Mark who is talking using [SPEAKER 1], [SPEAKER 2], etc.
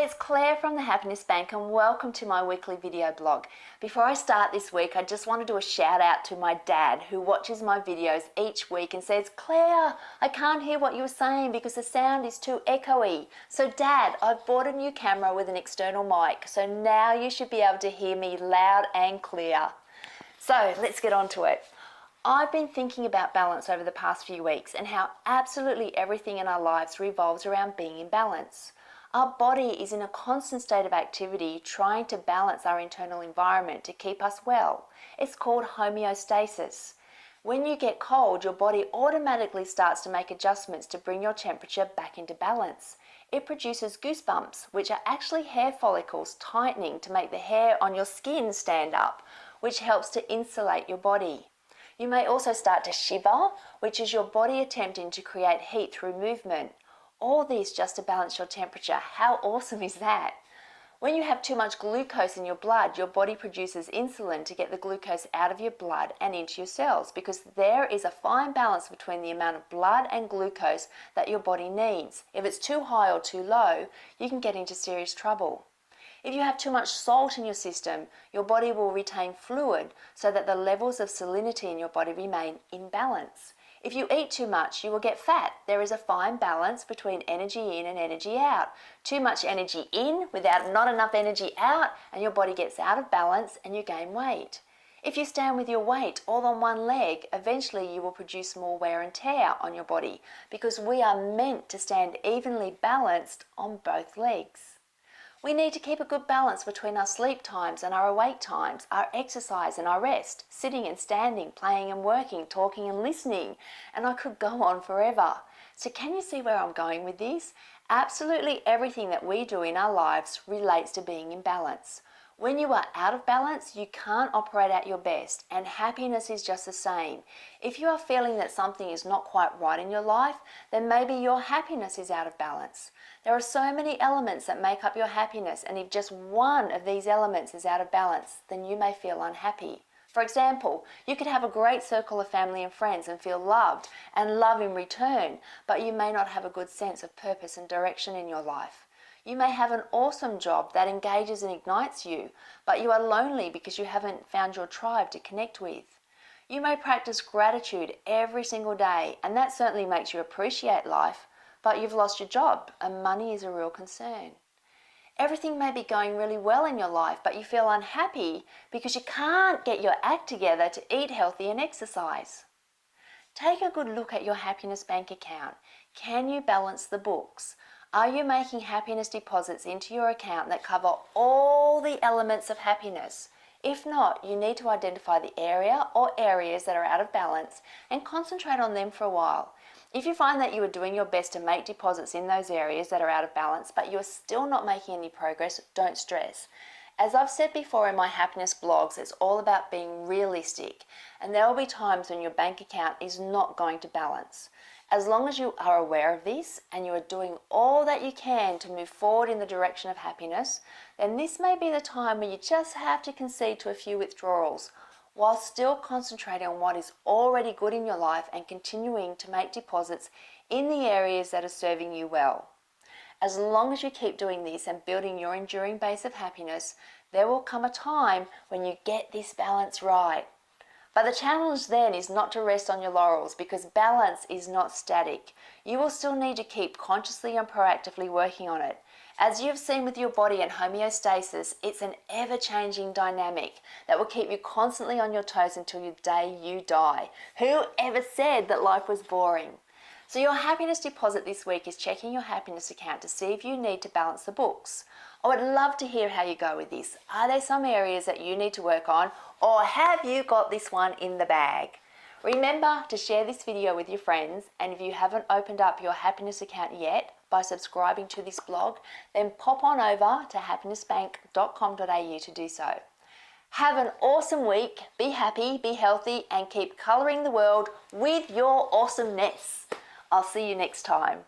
[SPEAKER 1] it's Claire from the Happiness Bank and welcome to my weekly video blog. Before I start this week, I just want to do a shout out to my dad who watches my videos each week and says, Claire, I can't hear what you're saying because the sound is too echoey. So Dad, I've bought a new camera with an external mic, so now you should be able to hear me loud and clear. So let's get on to it. I've been thinking about balance over the past few weeks and how absolutely everything in our lives revolves around being in balance. Our body is in a constant state of activity trying to balance our internal environment to keep us well. It's called homeostasis. When you get cold, your body automatically starts to make adjustments to bring your temperature back into balance. It produces goosebumps, which are actually hair follicles tightening to make the hair on your skin stand up, which helps to insulate your body. You may also start to shiver, which is your body attempting to create heat through movement. All these just to balance your temperature. How awesome is that? When you have too much glucose in your blood, your body produces insulin to get the glucose out of your blood and into your cells because there is a fine balance between the amount of blood and glucose that your body needs. If it's too high or too low, you can get into serious trouble. If you have too much salt in your system, your body will retain fluid so that the levels of salinity in your body remain in balance. If you eat too much, you will get fat. There is a fine balance between energy in and energy out. Too much energy in without not enough energy out, and your body gets out of balance and you gain weight. If you stand with your weight all on one leg, eventually you will produce more wear and tear on your body because we are meant to stand evenly balanced on both legs. We need to keep a good balance between our sleep times and our awake times, our exercise and our rest, sitting and standing, playing and working, talking and listening, and I could go on forever. So can you see where I'm going with this? Absolutely everything that we do in our lives relates to being in balance. When you are out of balance, you can't operate at your best, and happiness is just the same. If you are feeling that something is not quite right in your life, then maybe your happiness is out of balance. There are so many elements that make up your happiness, and if just one of these elements is out of balance, then you may feel unhappy. For example, you could have a great circle of family and friends and feel loved and love in return, but you may not have a good sense of purpose and direction in your life. You may have an awesome job that engages and ignites you, but you are lonely because you haven't found your tribe to connect with. You may practice gratitude every single day, and that certainly makes you appreciate life, but you've lost your job and money is a real concern. Everything may be going really well in your life, but you feel unhappy because you can't get your act together to eat healthy and exercise. Take a good look at your happiness bank account. Can you balance the books? Are you making happiness deposits into your account that cover all the elements of happiness? If not, you need to identify the area or areas that are out of balance and concentrate on them for a while. If you find that you are doing your best to make deposits in those areas that are out of balance, but you are still not making any progress, don't stress. As I've said before in my happiness blogs, it's all about being realistic, and there will be times when your bank account is not going to balance. As long as you are aware of this and you are doing all that you can to move forward in the direction of happiness, then this may be the time when you just have to concede to a few withdrawals while still concentrating on what is already good in your life and continuing to make deposits in the areas that are serving you well. As long as you keep doing this and building your enduring base of happiness, there will come a time when you get this balance right. But the challenge then is not to rest on your laurels because balance is not static. You will still need to keep consciously and proactively working on it. As you've seen with your body and homeostasis, it's an ever-changing dynamic that will keep you constantly on your toes until the day you die. Who ever said that life was boring? So your happiness deposit this week is checking your happiness account to see if you need to balance the books. I would love to hear how you go with this. Are there some areas that you need to work on, or have you got this one in the bag? Remember to share this video with your friends, and if you haven't opened up your happiness account yet by subscribing to this blog, then pop on over to happinessbank.com.au to do so. Have an awesome week, be happy, be healthy, and keep colouring the world with your awesomeness. I'll see you next time.